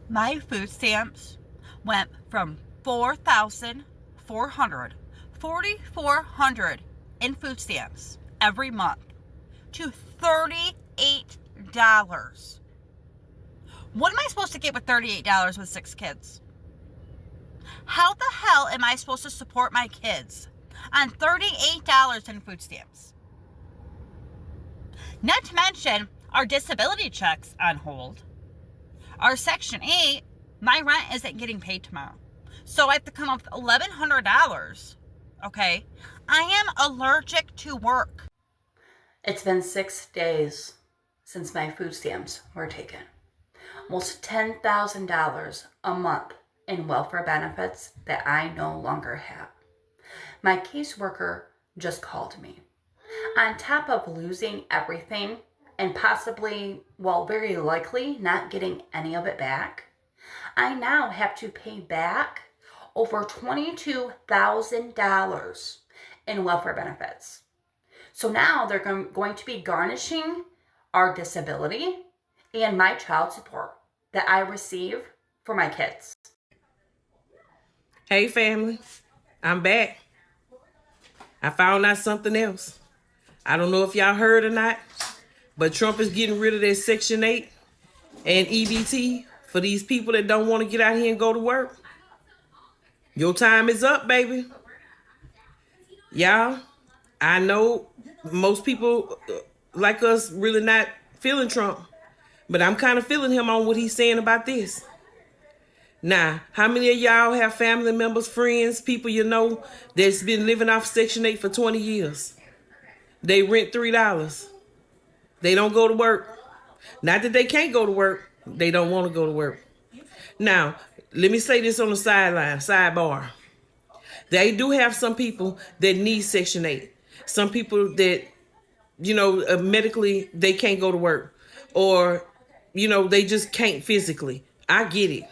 My food stamps went from 4,400 in food stamps every month to $38. What am I supposed to get with $38 with 6 kids? How the hell am I supposed to support my kids on $38 in food stamps? Not to mention our disability checks on hold. Our Section 8, my rent isn't getting paid tomorrow. So I have to come up with $1,100. Okay? I am allergic to work. It's been 6 days since my food stamps were taken. Almost $10,000 a month in welfare benefits that I no longer have. My caseworker just called me. On top of losing everything and possibly, well, very likely not getting any of it back, I now have to pay back over $22,000 in welfare benefits. So now they're going to be garnishing our disability and my child support that I receive for my kids. Hey family, I'm back. I found out something else. I don't know if y'all heard or not, but Trump is getting rid of that Section 8 and EBT for these people that don't want to get out here and go to work. Your time is up, baby. Y'all, I know most people like us really not feeling Trump, but I'm kind of feeling him on what he's saying about this. Now, how many of y'all have family members, friends, people you know that's been living off Section 8 for 20 years? They rent $3. They don't go to work. Not that they can't go to work. They don't want to go to work. Now, let me say this on the sidebar. They do have some people that need Section 8. Some people that, medically, they can't go to work. Or, they just can't physically. I get it.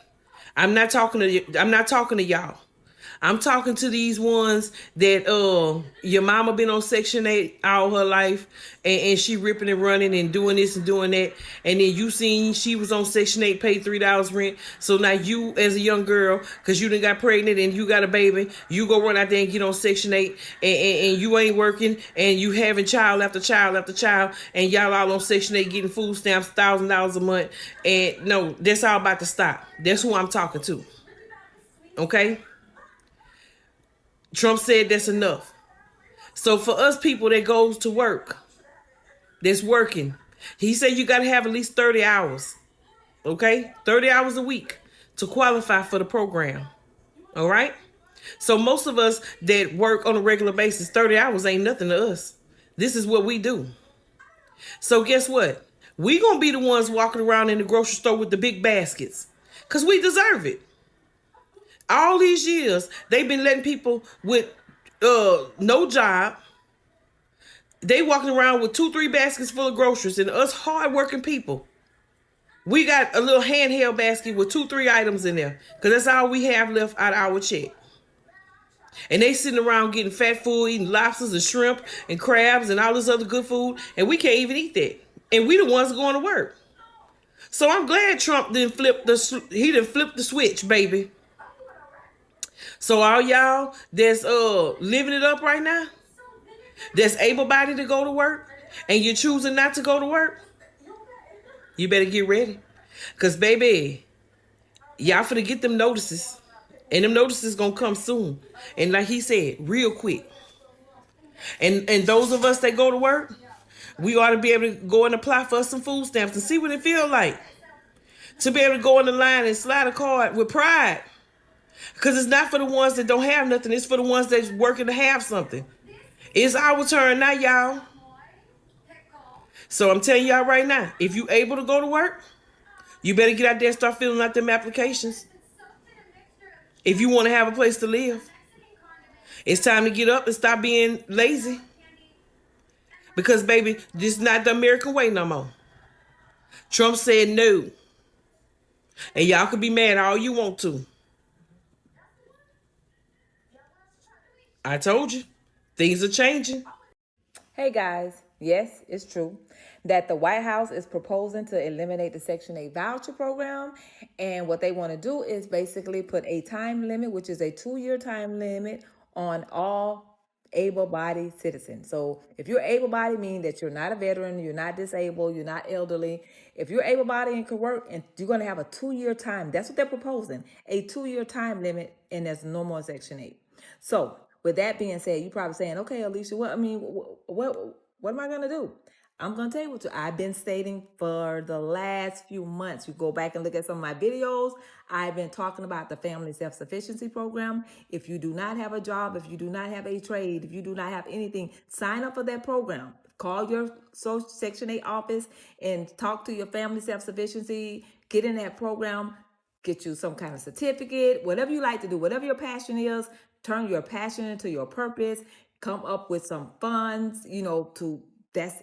I'm not talking to y'all. I'm talking to these ones that your mama been on Section 8 all her life and she ripping and running and doing this and doing that. And then you seen she was on Section 8, paid $3 rent. So now you as a young girl, because you done got pregnant and you got a baby, you go run out there and get on Section 8 and you ain't working and you having child after child after child and y'all all on Section 8 getting food stamps, $1,000 a month. And no, that's all about to stop. That's who I'm talking to. Okay? Trump said that's enough. So for us people that goes to work, that's working, he said you got to have at least 30 hours, okay? 30 hours a week to qualify for the program, all right? So most of us that work on a regular basis, 30 hours ain't nothing to us. This is what we do. So guess what? We going to be the ones walking around in the grocery store with the big baskets because we deserve it. All these years, they've been letting people with no job. They walking around with 2-3 baskets full of groceries, and us hardworking people, we got a little handheld basket with 2-3 items in there because that's all we have left out of our check. And they sitting around getting fat food, eating lobsters and shrimp and crabs and all this other good food, and we can't even eat that. And we the ones going to work. So I'm glad Trump didn't flip the switch, baby. So all y'all that's living it up right now, that's able-bodied to go to work, and you're choosing not to go to work, you better get ready. Because, baby, y'all finna get them notices. And them notices gonna come soon. And like he said, real quick. And those of us that go to work, we ought to be able to go and apply for some food stamps and see what it feel like. To be able to go in the line and slide a card with pride. Because it's not for the ones that don't have nothing. It's for the ones that's working to have something. It's our turn now, y'all. So I'm telling y'all right now, if you able to go to work, you better get out there and start filling out them applications. If you want to have a place to live. It's time to get up and stop being lazy. Because, baby, this is not the American way no more. Trump said no. And y'all can be mad all you want to. I told you, things are changing. Hey guys, yes, it's true, that the White House is proposing to eliminate the Section 8 voucher program. And what they want to do is basically put a time limit, which is a 2-year time limit on all able-bodied citizens. So if you're able-bodied, meaning that you're not a veteran, you're not disabled, you're not elderly. If you're able-bodied and can work, and you're going to have a 2-year time. That's what they're proposing, a 2-year time limit, and that's normal in Section 8. So with that being said, you're probably saying, okay, Alicia, what am I going to do? I'm going to tell you what I've been stating for the last few months. You go back and look at some of my videos. I've been talking about the Family Self-Sufficiency Program. If you do not have a job, if you do not have a trade, if you do not have anything, sign up for that program. Call your Social Section 8 office and talk to your Family Self-Sufficiency. Get in that program. Get you some kind of certificate, whatever you like to do, whatever your passion is, turn your passion into your purpose, come up with some funds, that's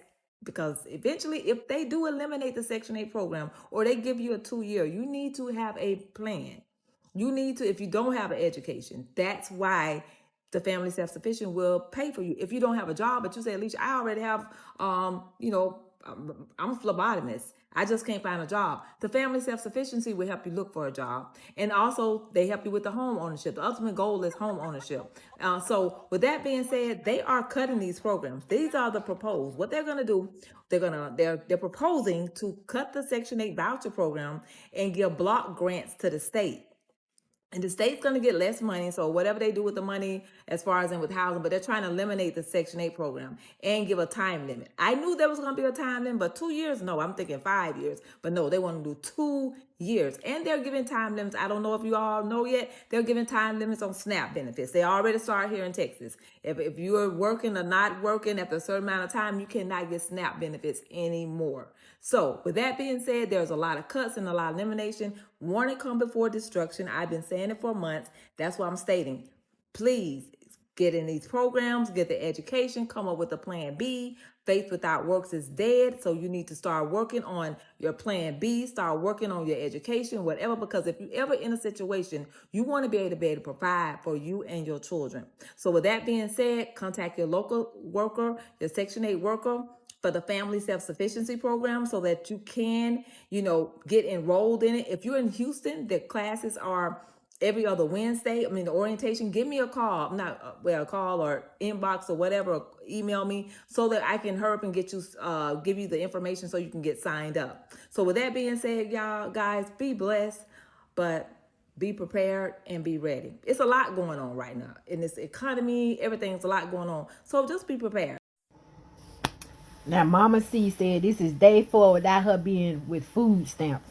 because eventually if they do eliminate the Section 8 program or they give you a 2-year, you need to have a plan. You need to, if you don't have an education, that's why the Family Self-Sufficient will pay for you. If you don't have a job, but you say, Alicia, I already have, I'm a phlebotomist. I just can't find a job. The Family Self-Sufficiency will help you look for a job. And also they help you with the home ownership. The ultimate goal is home ownership. So with that being said, they are cutting these programs. These are the proposed. What they're going to do, they're proposing to cut the Section 8 voucher program and give block grants to the state. And the state's going to get less money. So whatever they do with the money as far as in with housing, but they're trying to eliminate the Section 8 program and give a time limit. I knew there was going to be a time limit, but 2 years? No, I'm thinking 5 years. But no, they want to do 2 years. And they're giving time limits. I don't know if you all know yet. They're giving time limits on SNAP benefits. They already started here in Texas. If you're working or not working after a certain amount of time, you cannot get SNAP benefits anymore. So with that being said, there's a lot of cuts and a lot of elimination. Warning come before destruction. I've been saying it for months. That's what I'm stating. Please get in these programs, get the education, come up with a plan B. Faith without works is dead. So you need to start working on your plan B, start working on your education, whatever, because if you ever in a situation, you want to be able to provide for you and your children. So with that being said, contact your local worker, your Section 8 worker, for the Family Self-Sufficiency Program so that you can, get enrolled in it. If you're in Houston, the classes are every other Wednesday. The orientation, give me a call. A call or inbox or whatever, or email me so that I can hurry up and get you, give you the information so you can get signed up. So with that being said, y'all guys, be blessed, but be prepared and be ready. It's a lot going on right now in this economy. Everything's a lot going on. So just be prepared. Now, Mama C said this is day 4 without her being with food stamps.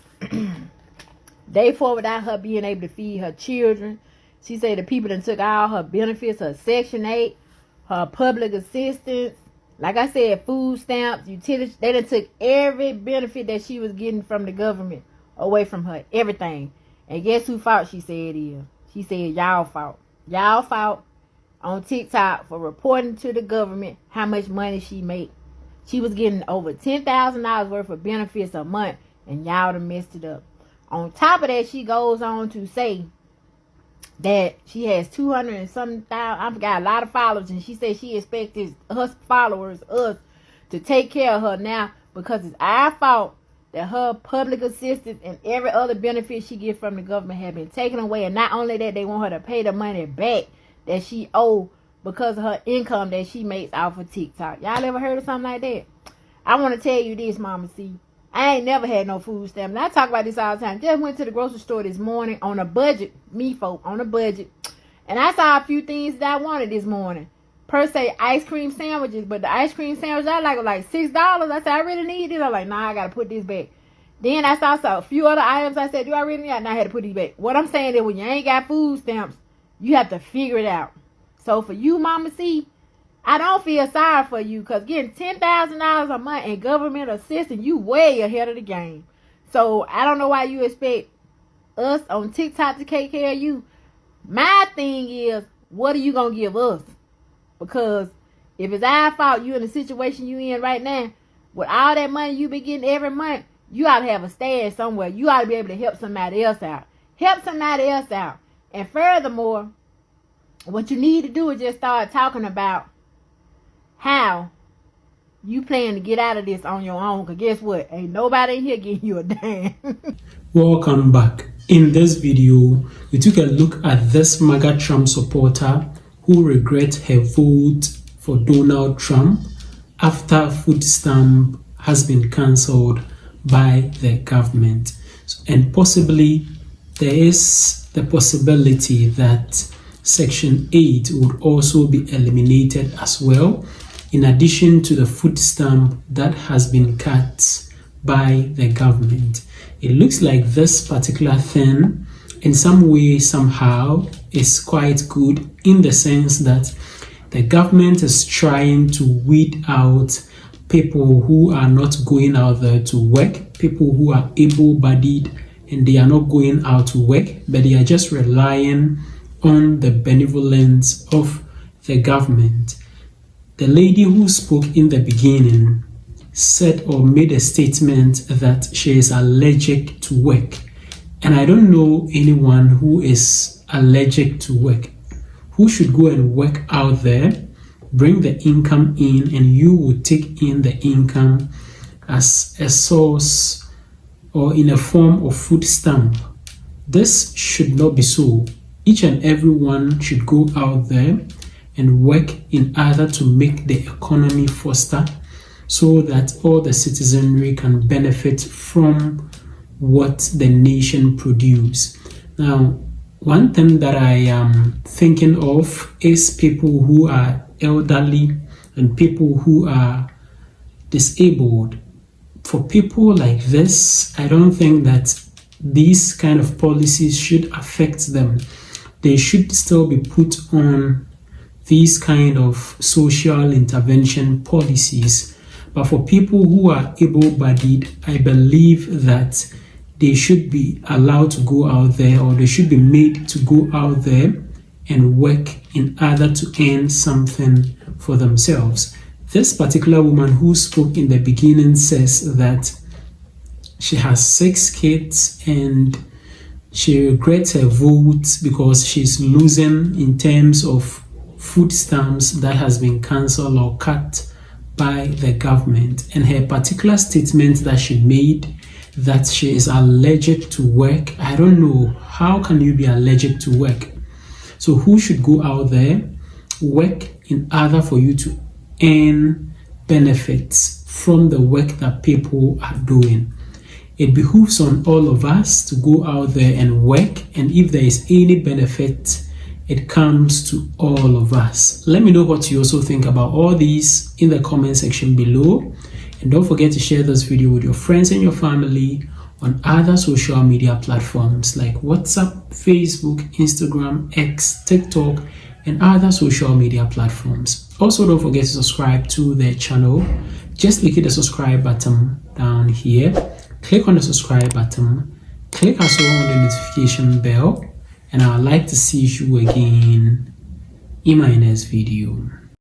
Day 4 without her being able to feed her children. She said the people that took all her benefits, her Section 8, her public assistance, like I said, food stamps, utilities. They done took every benefit that she was getting from the government away from her, everything. And guess who fault she said it is? She said y'all fault. Y'all fault on TikTok for reporting to the government how much money she made. She was getting over $10,000 worth of benefits a month, and y'all done messed it up. On top of that, she goes on to say that she has 200 and something thousand, I forgot, a lot of followers, and she said she expected us followers, us, to take care of her now because it's our fault that her public assistance and every other benefit she gets from the government have been taken away. And not only that, they want her to pay the money back that she owed because of her income that she makes off of TikTok. Y'all ever heard of something like that? I want to tell you this, Mama C. I ain't never had no food stamp. And I talk about this all the time. Just went to the grocery store this morning on a budget. Me folk, on a budget. And I saw a few things that I wanted this morning. Per se, ice cream sandwiches. But the ice cream sandwiches I like $6. I said, I really need this. I'm like, nah, I got to put this back. Then I saw a few other items. I said, do I really need it? And I had to put these back. What I'm saying is when you ain't got food stamps, you have to figure it out. So for you, Mama C, I don't feel sorry for you because getting $10,000 a month in government assistance, you way ahead of the game. So I don't know why you expect us on TikTok to take care of you. My thing is, what are you going to give us? Because if it's our fault, you in the situation you in right now, with all that money you be getting every month, you ought to have a stand somewhere. You ought to be able to help somebody else out. Help somebody else out. And furthermore, what you need to do is just start talking about how You plan to get out of this on your own, because guess what? Ain't nobody in here getting you a damn. Welcome back. In this video, we took a look at this MAGA Trump supporter who regrets her vote for Donald Trump after food stamp has been cancelled by the government. And possibly there is the possibility that Section 8 would also be eliminated as well, in addition to the food stamp that has been cut by the government. It looks like this particular thing in some way, somehow, is quite good, in the sense that the government is trying to weed out people who are not going out there to work, people who are able-bodied and they are not going out to work, but they are just relying on the benevolence of the government. The lady who spoke in the beginning said or made a statement that she is allergic to work. And I don't know anyone who is allergic to work, who should go and work out there, bring the income in, and you will take in the income as a source or in a form of food stamp. This should not be so. Each and everyone should go out there and work in order to make the economy foster, so that all the citizenry can benefit from what the nation produce. Now, one thing that I am thinking of is people who are elderly and people who are disabled. For people like this, I don't think that these kind of policies should affect them. They should still be put on these kind of social intervention policies. But for people who are able-bodied, I believe that they should be allowed to go out there, or they should be made to go out there and work in order to earn something for themselves. This particular woman who spoke in the beginning says that she has 6 kids and she regrets her vote because she's losing in terms of food stamps that has been cancelled or cut by the government. And her particular statement that she made, that she is allergic to work, I don't know, how can you be allergic to work? So who should go out there, work in order for you to earn benefits from the work that people are doing? It behooves on all of us to go out there and work, and if there is any benefit, it comes to all of us. Let me know what you also think about all these in the comment section below. And don't forget to share this video with your friends and your family on other social media platforms like WhatsApp, Facebook, Instagram, X, TikTok, and other social media platforms. Also, don't forget to subscribe to the channel. Just click the subscribe button down here. Click on the subscribe button. Click also on the notification bell. And I would like to see you again in my next video.